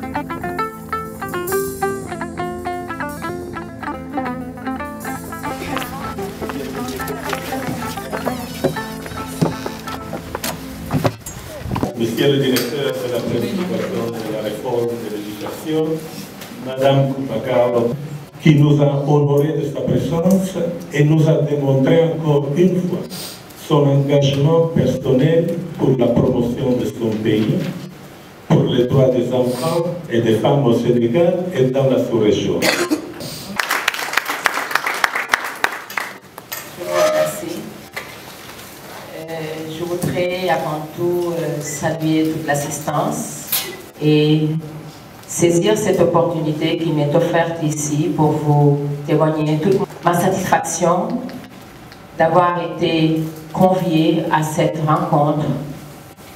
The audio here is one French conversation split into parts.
Monsieur le directeur de la planification de la réforme de l'éducation, Madame Kupakalo, qui nous a honorés de sa présence et nous a démontré encore une fois son engagement personnel pour la promotion de son pays, pour les droits des enfants et des femmes au Sénégal et dans la sous-région. Je voudrais avant tout saluer toute l'assistance et saisir cette opportunité qui m'est offerte ici pour vous témoigner toute ma satisfaction d'avoir été conviée à cette rencontre,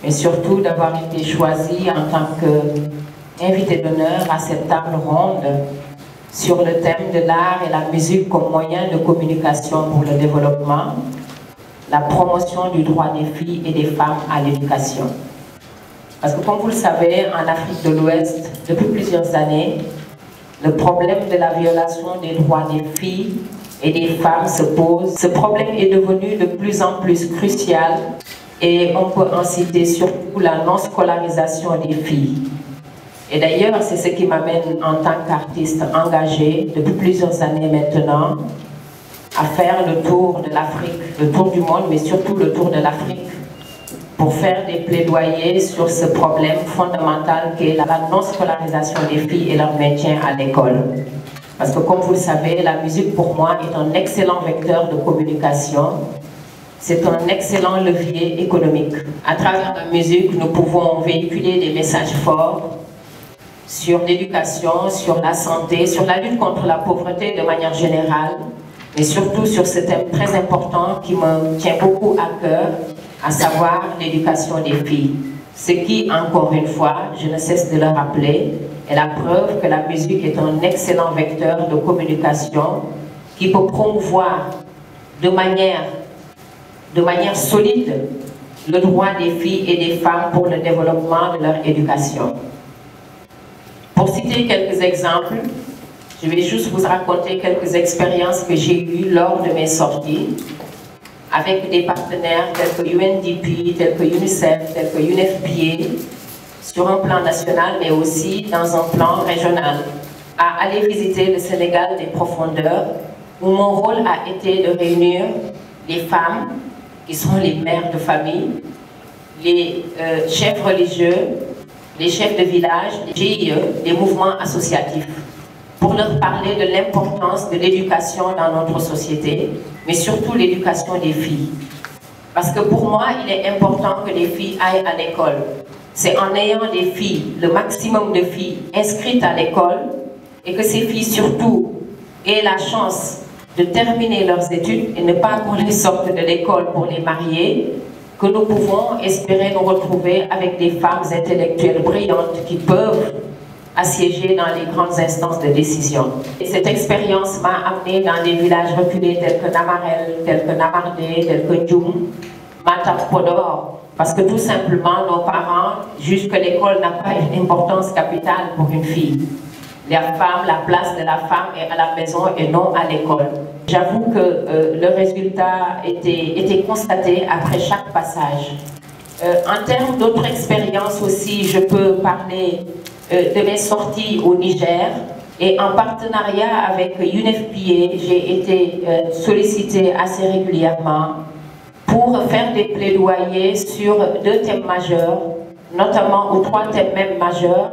mais surtout d'avoir été choisie en tant qu'invité d'honneur à cette table ronde sur le thème de l'art et la musique comme moyen de communication pour le développement, la promotion du droit des filles et des femmes à l'éducation. Parce que comme vous le savez, en Afrique de l'Ouest, depuis plusieurs années, le problème de la violation des droits des filles et des femmes se pose. Ce problème est devenu de plus en plus crucial et on peut en citer surtout la non-scolarisation des filles. Et d'ailleurs, c'est ce qui m'amène en tant qu'artiste engagée depuis plusieurs années maintenant à faire le tour de l'Afrique, le tour du monde, mais surtout le tour de l'Afrique, pour faire des plaidoyers sur ce problème fondamental qu'est la non-scolarisation des filles et leur maintien à l'école. Parce que comme vous le savez, la musique pour moi est un excellent vecteur de communication, c'est un excellent levier économique. À travers la musique, nous pouvons véhiculer des messages forts sur l'éducation, sur la santé, sur la lutte contre la pauvreté de manière générale, mais surtout sur ce thème très important qui me tient beaucoup à cœur, à savoir l'éducation des filles. Ce qui, encore une fois, je ne cesse de le rappeler, est la preuve que la musique est un excellent vecteur de communication qui peut promouvoir de manière solide le droit des filles et des femmes pour le développement de leur éducation. Pour citer quelques exemples, je vais juste vous raconter quelques expériences que j'ai eues lors de mes sorties avec des partenaires tels que UNDP, tels que UNICEF, tels que UNFPA, sur un plan national, mais aussi dans un plan régional, à aller visiter le Sénégal des profondeurs, où mon rôle a été de réunir les femmes, qui sont les mères de famille, les chefs religieux, les chefs de village, les GIE, les mouvements associatifs, pour leur parler de l'importance de l'éducation dans notre société, mais surtout l'éducation des filles. Parce que pour moi, il est important que les filles aillent à l'école. C'est en ayant des filles, le maximum de filles inscrites à l'école, et que ces filles surtout aient la chance de terminer leurs études et ne pas qu'on les sorte de l'école pour les marier, que nous pouvons espérer nous retrouver avec des femmes intellectuelles brillantes qui peuvent assiéger dans les grandes instances de décision. Et cette expérience m'a amené dans des villages reculés tels que Namarel, tels que Namardé, tels que Djoum, Matam Podor, parce que tout simplement nos parents jugent que l'école n'a pas une importance capitale pour une fille. La femme, la place de la femme est à la maison et non à l'école. J'avoue que le résultat était constaté après chaque passage. En termes d'autres expériences aussi, je peux parler de mes sorties au Niger et en partenariat avec UNFPA, j'ai été sollicitée assez régulièrement pour faire des plaidoyers sur deux thèmes majeurs, notamment, ou trois thèmes même majeurs,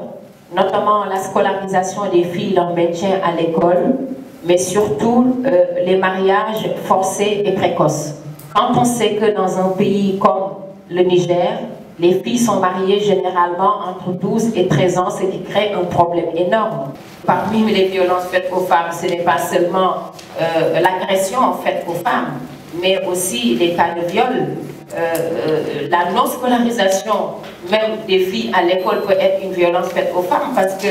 notamment la scolarisation des filles, leur maintien à l'école, mais surtout les mariages forcés et précoces. Quand on sait que dans un pays comme le Niger, les filles sont mariées généralement entre 12 et 13 ans, ce qui crée un problème énorme. Parmi les violences faites aux femmes, ce n'est pas seulement l'agression faite aux femmes, mais aussi les cas de viol. La non-scolarisation même des filles à l'école peut être une violence faite aux femmes parce que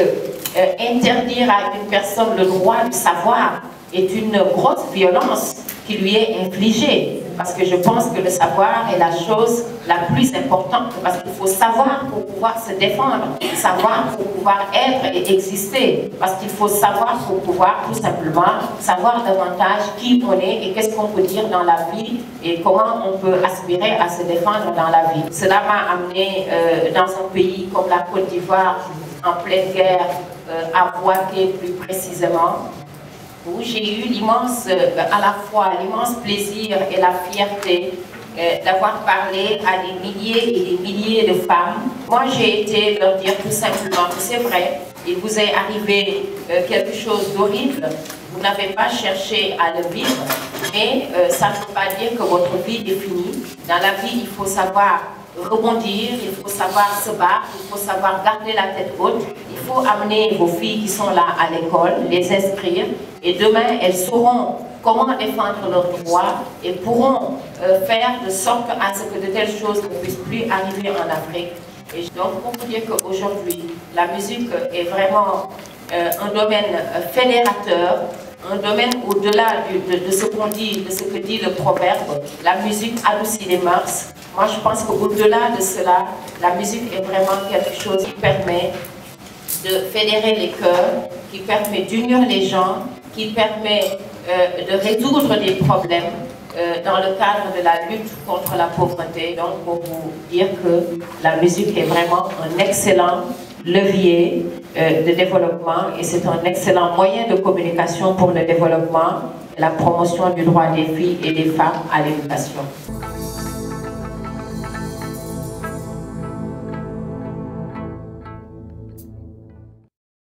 interdire à une personne le droit de savoir est une grosse violence qui lui est infligée. parce que je pense que le savoir est la chose la plus importante, parce qu'il faut savoir pour pouvoir se défendre, savoir pour pouvoir être et exister, parce qu'il faut savoir pour pouvoir tout simplement savoir davantage qui on est et qu'est-ce qu'on peut dire dans la vie et comment on peut aspirer à se défendre dans la vie. Cela m'a amené dans un pays comme la Côte d'Ivoire, en pleine guerre, à Boaké plus précisément, où j'ai eu l'immense, à la fois l'immense plaisir et la fierté d'avoir parlé à des milliers et des milliers de femmes. Moi, j'ai été leur dire tout simplement que c'est vrai, il vous est arrivé quelque chose d'horrible, vous n'avez pas cherché à le vivre, mais ça ne veut pas dire que votre vie est finie. Dans la vie, il faut savoir rebondir, il faut savoir se battre, il faut savoir garder la tête haute, il faut amener vos filles qui sont là à l'école, les inscrire, et demain elles sauront comment défendre leurs droits et pourront faire de sorte à ce que de telles choses ne puissent plus arriver en Afrique. Et donc pour vous dire qu'aujourd'hui, la musique est vraiment un domaine fédérateur, un domaine au-delà de ce qu'on dit, de ce que dit le proverbe, la musique adoucit les mœurs. Moi, je pense qu'au-delà de cela, la musique est vraiment quelque chose qui permet de fédérer les cœurs, qui permet d'unir les gens, qui permet de résoudre des problèmes dans le cadre de la lutte contre la pauvreté. Donc, pour vous dire que la musique est vraiment un excellent levier de développement et c'est un excellent moyen de communication pour le développement et la promotion du droit des filles et des femmes à l'éducation.